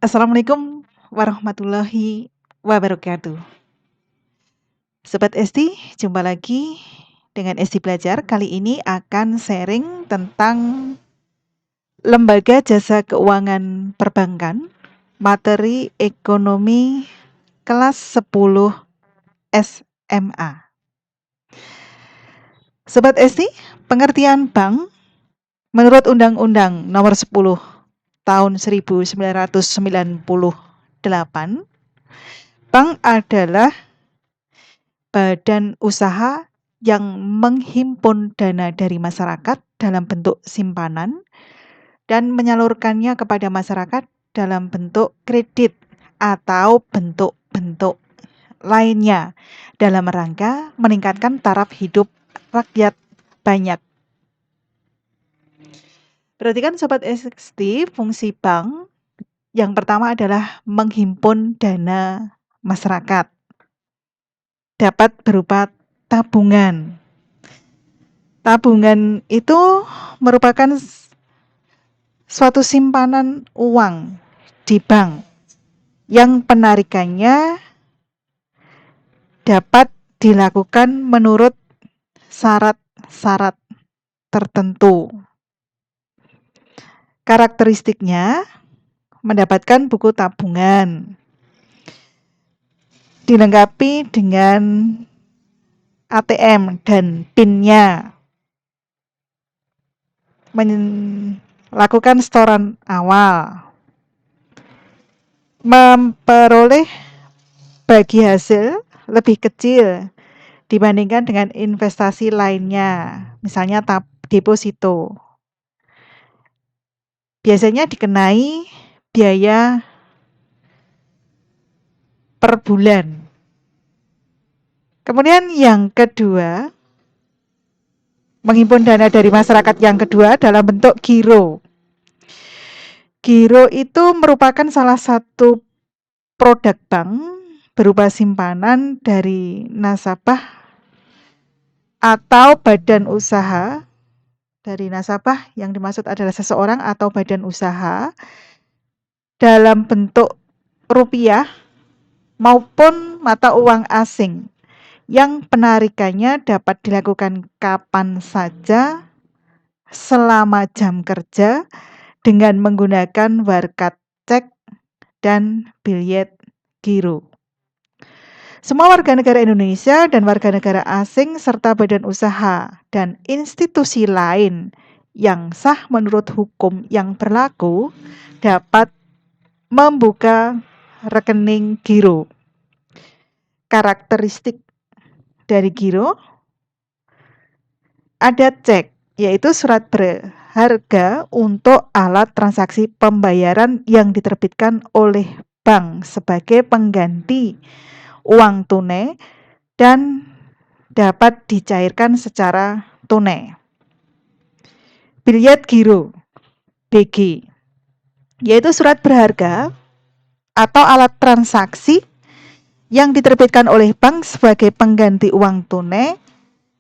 Assalamualaikum warahmatullahi wabarakatuh. Sobat Esti, jumpa lagi dengan Esti Belajar. Kali ini akan sharing tentang lembaga jasa keuangan perbankan, materi ekonomi kelas 10 SMA. Sobat Esti, pengertian bank menurut Undang-Undang Nomor 10 Tahun 1998, bank adalah badan usaha yang menghimpun dana dari masyarakat dalam bentuk simpanan dan menyalurkannya kepada masyarakat dalam bentuk kredit atau bentuk-bentuk lainnya dalam rangka meningkatkan taraf hidup rakyat banyak. Perhatikan Sobat SXT, fungsi bank yang pertama adalah menghimpun dana masyarakat. Dapat berupa tabungan. Tabungan itu merupakan suatu simpanan uang di bank yang penarikannya dapat dilakukan menurut syarat-syarat tertentu. Karakteristiknya mendapatkan buku tabungan, dilengkapi dengan ATM dan PIN-nya, melakukan setoran awal, memperoleh bagi hasil lebih kecil dibandingkan dengan investasi lainnya, misalnya deposito. Biasanya dikenai biaya per bulan. Kemudian yang kedua, menghimpun dana dari masyarakat yang kedua dalam bentuk giro. Giro itu merupakan salah satu produk bank berupa simpanan dari nasabah atau badan usaha. Dari nasabah yang dimaksud adalah seseorang atau badan usaha dalam bentuk rupiah maupun mata uang asing yang penarikannya dapat dilakukan kapan saja selama jam kerja dengan menggunakan warkat cek dan biljet giro. Semua warga negara Indonesia dan warga negara asing serta badan usaha dan institusi lain yang sah menurut hukum yang berlaku dapat membuka rekening giro. Karakteristik dari giro ada cek, yaitu surat berharga untuk alat transaksi pembayaran yang diterbitkan oleh bank sebagai pengganti uang tunai dan dapat dicairkan secara tunai. Biljet giro BG, yaitu surat berharga atau alat transaksi yang diterbitkan oleh bank sebagai pengganti uang tunai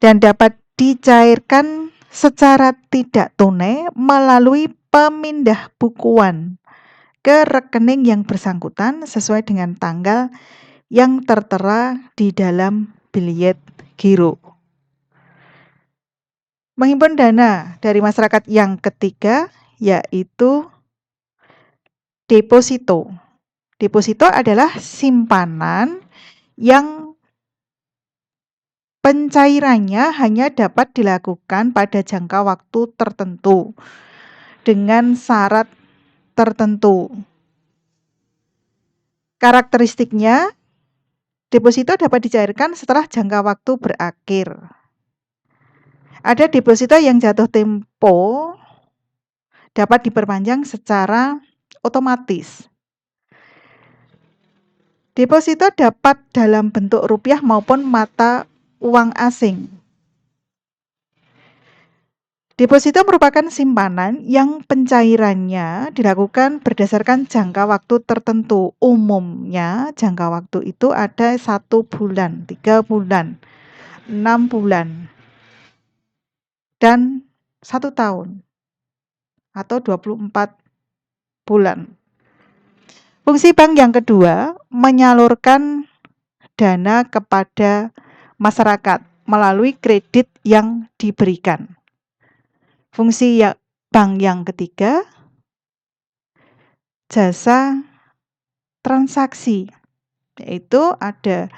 dan dapat dicairkan secara tidak tunai melalui pemindah bukuan ke rekening yang bersangkutan sesuai dengan tanggal yang tertera di dalam biljet giro. Menghimpun dana dari masyarakat yang ketiga yaitu deposito. Deposito adalah simpanan yang pencairannya hanya dapat dilakukan pada jangka waktu tertentu dengan syarat tertentu. Karakteristiknya, deposito dapat dicairkan setelah jangka waktu berakhir. Ada deposito yang jatuh tempo dapat diperpanjang secara otomatis. Deposito dapat dalam bentuk rupiah maupun mata uang asing. Deposito merupakan simpanan yang pencairannya dilakukan berdasarkan jangka waktu tertentu. Umumnya jangka waktu itu ada 1 bulan, 3 bulan, 6 bulan, dan 1 tahun atau 24 bulan. Fungsi bank yang kedua, menyalurkan dana kepada masyarakat melalui kredit yang diberikan. Fungsi bank yang ketiga, jasa transaksi, yaitu ada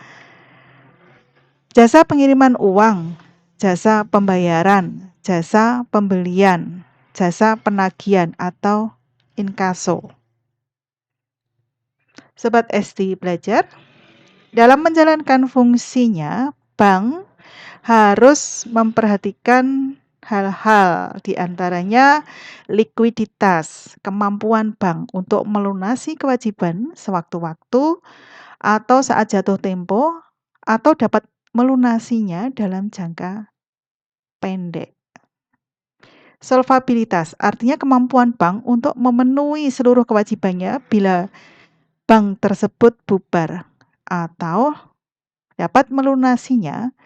jasa pengiriman uang, jasa pembayaran, jasa pembelian, jasa penagihan atau inkaso. Sobat SD belajar, dalam menjalankan fungsinya, bank harus memperhatikan hal-hal, diantaranya likuiditas, kemampuan bank untuk melunasi kewajiban sewaktu-waktu atau saat jatuh tempo, atau dapat melunasinya dalam jangka pendek. Solvabilitas artinya kemampuan bank untuk memenuhi seluruh kewajibannya bila bank tersebut bubar atau dapat melunasinya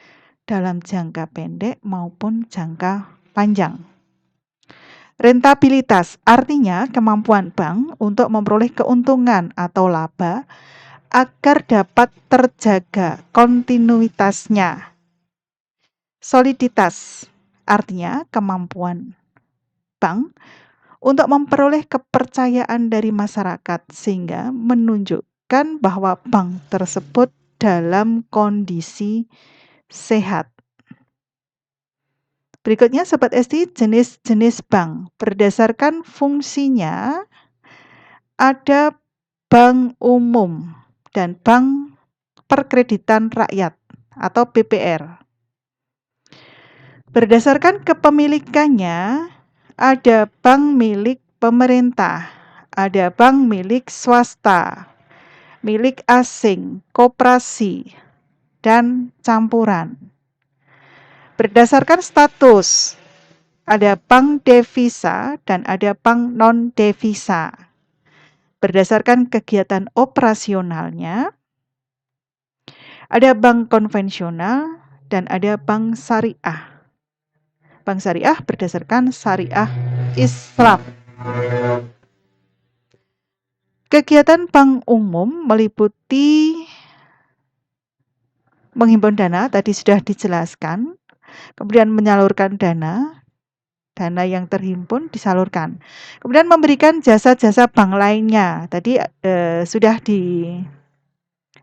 dalam jangka pendek maupun jangka panjang. Rentabilitas artinya kemampuan bank untuk memperoleh keuntungan atau laba agar dapat terjaga kontinuitasnya. Soliditas artinya kemampuan bank untuk memperoleh kepercayaan dari masyarakat sehingga menunjukkan bahwa bank tersebut dalam kondisi sehat. Berikutnya Sobat SD, jenis-jenis bank. Berdasarkan fungsinya, ada bank umum dan bank perkreditan rakyat atau BPR. Berdasarkan kepemilikannya, ada bank milik pemerintah, ada bank milik swasta, milik asing, koperasi, dan campuran. Berdasarkan status, ada bank devisa dan ada bank non-devisa. Berdasarkan kegiatan operasionalnya, ada bank konvensional dan ada bank syariah. Bank syariah berdasarkan syariah Islam. Kegiatan bank umum meliputi menghimpun dana, tadi sudah dijelaskan, kemudian menyalurkan dana yang terhimpun disalurkan. Kemudian memberikan jasa-jasa bank lainnya. Tadi sudah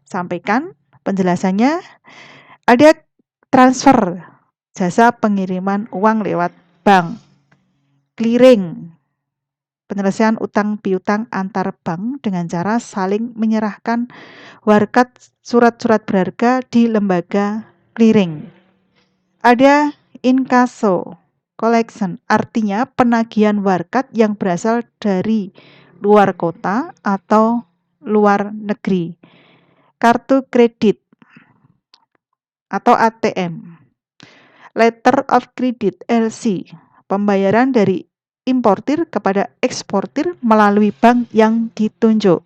disampaikan penjelasannya. Ada transfer, jasa pengiriman uang lewat bank. Clearing, penyelesaian utang piutang antar bank dengan cara saling menyerahkan warkat surat-surat berharga di lembaga clearing. Ada inkaso, collection, artinya penagihan warkat yang berasal dari luar kota atau luar negeri. Kartu kredit atau ATM. Letter of credit, LC, pembayaran dari importir kepada eksportir melalui bank yang ditunjuk.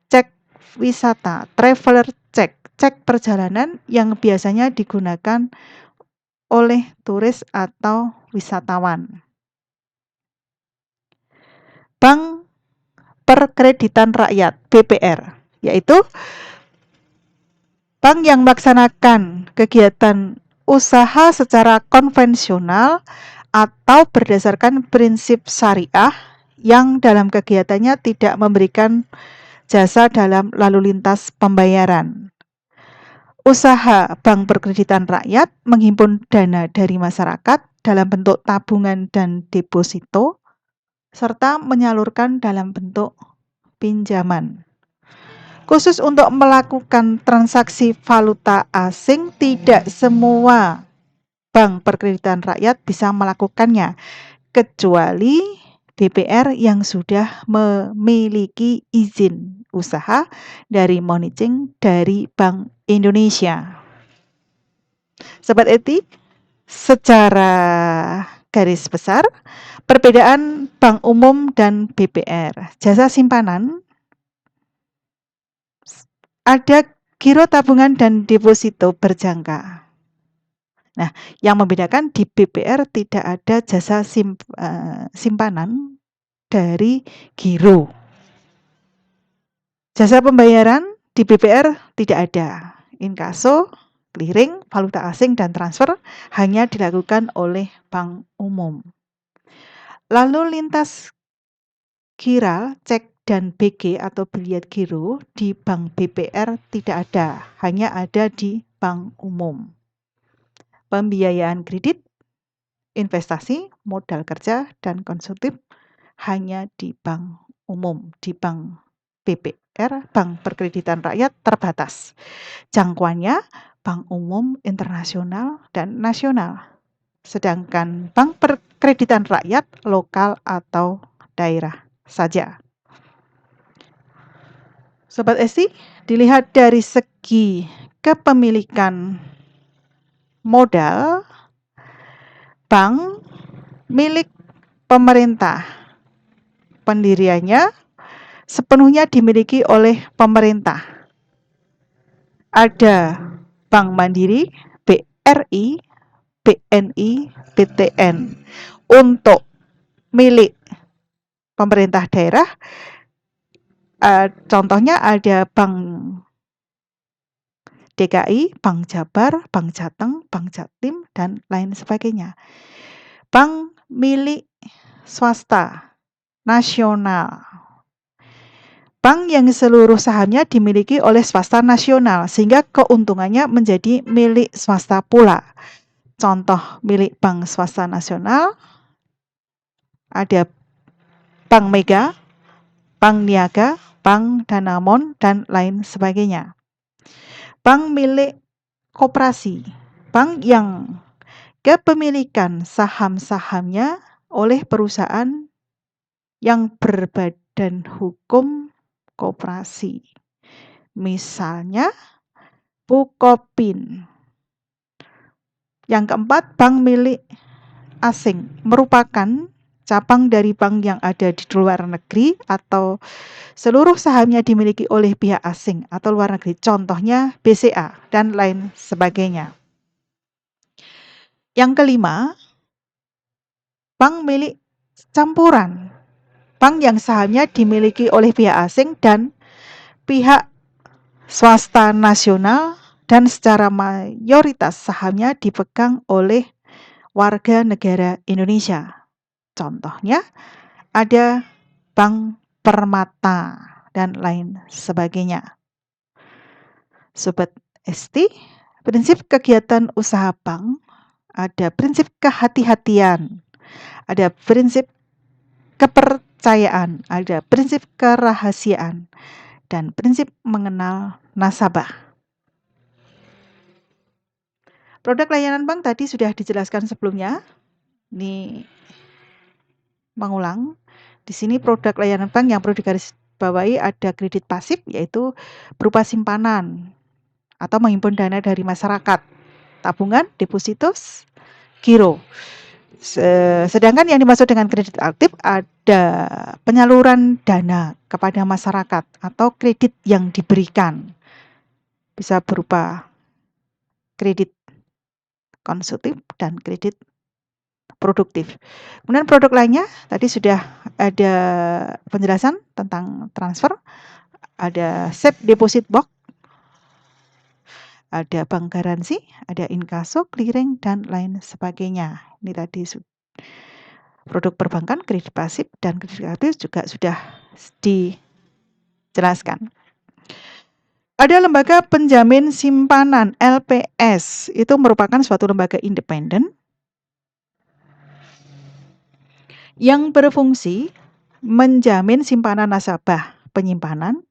Cek wisata, traveler check, cek perjalanan yang biasanya digunakan oleh turis atau wisatawan. Bank Perkreditan Rakyat, BPR, yaitu bank yang melaksanakan kegiatan usaha secara konvensional atau berdasarkan prinsip syariah yang dalam kegiatannya tidak memberikan jasa dalam lalu lintas pembayaran. Usaha bank perkreditan rakyat menghimpun dana dari masyarakat dalam bentuk tabungan dan deposito, serta menyalurkan dalam bentuk pinjaman. Khusus untuk melakukan transaksi valuta asing, tidak semua bank perkreditan rakyat bisa melakukannya, kecuali BPR yang sudah memiliki izin usaha dari Monitoring dari Bank Indonesia. Sobat Eti, secara garis besar, perbedaan bank umum dan BPR. Jasa simpanan, ada giro tabungan dan deposito berjangka. Nah, yang membedakan di BPR tidak ada jasa simpanan dari giro. Jasa pembayaran di BPR tidak ada. Inkaso, clearing, valuta asing, dan transfer hanya dilakukan oleh bank umum. Lalu lintas kira, cek, dan BG atau biliet giro di bank BPR tidak ada, hanya ada di bank umum. Pembiayaan kredit, investasi, modal kerja, dan konsumtif hanya di bank umum, di bank BPR, Bank Perkreditan Rakyat terbatas. Jangkauannya bank umum, internasional, dan nasional. Sedangkan bank perkreditan rakyat lokal atau daerah saja. Sobat Esti, dilihat dari segi kepemilikan modal, bank milik pemerintah. Pendiriannya sepenuhnya dimiliki oleh pemerintah. Ada Bank Mandiri, BRI, BNI, BTN. Untuk milik pemerintah daerah, contohnya ada Bank DKI, Bank Jabar, Bank Jateng, Bank Jatim, dan lain sebagainya. Bank milik swasta nasional. Bank yang seluruh sahamnya dimiliki oleh swasta nasional, sehingga keuntungannya menjadi milik swasta pula. Contoh milik bank swasta nasional ada Bank Mega, Bank Niaga, Bank Danamon, dan lain sebagainya. Bank milik koperasi, bank yang kepemilikan saham-sahamnya oleh perusahaan yang berbadan hukum koperasi. Misalnya Bukopin. Yang keempat, bank milik asing, merupakan cabang dari bank yang ada di luar negeri atau seluruh sahamnya dimiliki oleh pihak asing atau luar negeri. Contohnya BCA dan lain sebagainya. Yang kelima, bank milik campuran, bank yang sahamnya dimiliki oleh pihak asing dan pihak swasta nasional dan secara mayoritas sahamnya dipegang oleh warga negara Indonesia. Contohnya ada Bank Permata dan lain sebagainya. Sobat Esti, prinsip kegiatan usaha bank ada prinsip kehati-hatian, ada prinsip kepercayaan, ada prinsip kerahasiaan, dan prinsip mengenal nasabah. Produk layanan bank tadi sudah dijelaskan sebelumnya. Ini mengulang. Di sini produk layanan bank yang perlu digarisbawahi ada kredit pasif, yaitu berupa simpanan atau menghimpun dana dari masyarakat, tabungan, depositos, giro. Sedangkan yang dimaksud dengan kredit aktif ada penyaluran dana kepada masyarakat atau kredit yang diberikan. Bisa berupa kredit konsumtif dan kredit produktif. Kemudian produk lainnya tadi sudah ada penjelasan tentang transfer, ada safe deposit box, ada bank garansi, ada inkaso, clearing, dan lain sebagainya. Ini tadi produk perbankan, kredit pasif, dan kredit aktif juga sudah dijelaskan. Ada lembaga penjamin simpanan LPS, itu merupakan suatu lembaga independen yang berfungsi menjamin simpanan nasabah penyimpanan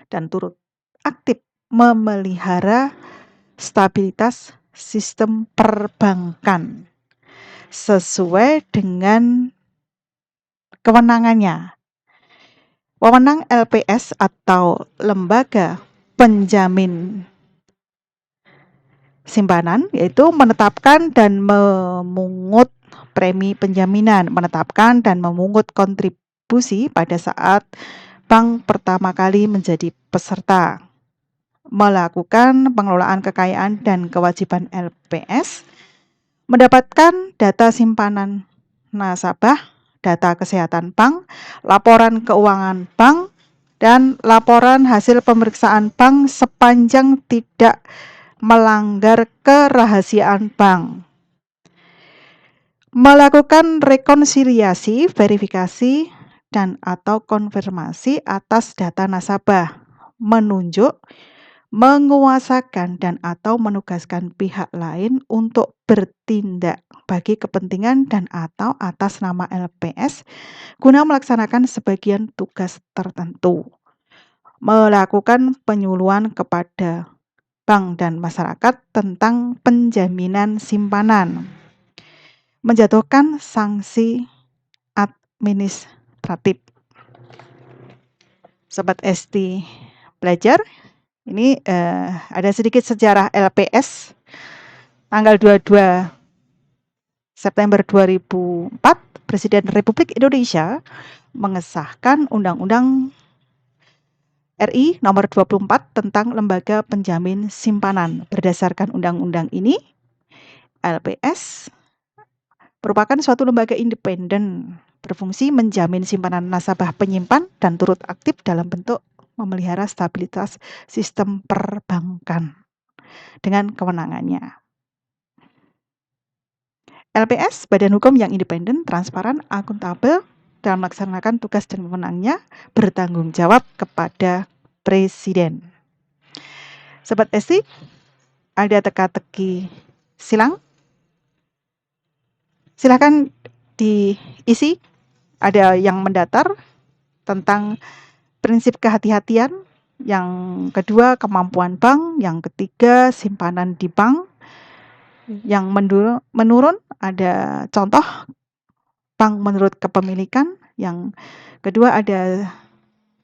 dan turut aktif memelihara stabilitas sistem perbankan sesuai dengan kewenangannya. Wewenang LPS atau lembaga penjamin simpanan yaitu menetapkan dan memungut premi penjaminan, menetapkan dan memungut kontribusi pada saat bank pertama kali menjadi peserta, melakukan pengelolaan kekayaan dan kewajiban LPS, mendapatkan data simpanan nasabah, data kesehatan bank, laporan keuangan bank, dan laporan hasil pemeriksaan bank sepanjang tidak melanggar kerahasiaan bank. Melakukan rekonsiliasi, verifikasi, dan atau konfirmasi atas data nasabah, menunjuk, menguasakan, dan atau menugaskan pihak lain untuk bertindak bagi kepentingan dan atau atas nama LPS guna melaksanakan sebagian tugas tertentu. Melakukan penyuluhan kepada bank dan masyarakat tentang penjaminan simpanan. Menjatuhkan sanksi administratif. Sobat ST Belajar, ini ada sedikit sejarah LPS. Tanggal 22 September 2004, Presiden Republik Indonesia mengesahkan Undang-Undang RI nomor 24 tentang Lembaga Penjamin Simpanan. Berdasarkan undang-undang ini, LPS merupakan suatu lembaga independen berfungsi menjamin simpanan nasabah penyimpan dan turut aktif dalam bentuk memelihara stabilitas sistem perbankan dengan kewenangannya. LPS, badan hukum yang independen, transparan, akuntabel dalam melaksanakan tugas dan wewenangnya, bertanggung jawab kepada Presiden. Sobat ST, ada teka-teki silang? Silakan diisi. Ada yang mendatar tentang prinsip kehati-hatian, yang kedua kemampuan bank, yang ketiga simpanan di bank, yang menurun ada contoh bank menurut kepemilikan, yang kedua ada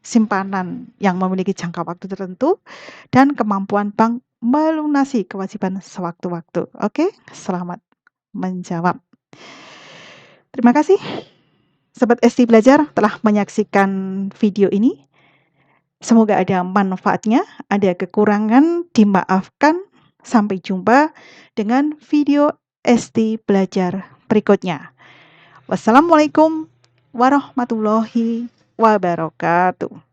simpanan yang memiliki jangka waktu tertentu, dan kemampuan bank melunasi kewajiban sewaktu-waktu. Oke, selamat menjawab. Terima kasih Sobat ST Belajar telah menyaksikan video ini. Semoga ada manfaatnya, ada kekurangan dimaafkan. Sampai jumpa dengan video ST Belajar berikutnya. Wassalamualaikum warahmatullahi wabarakatuh.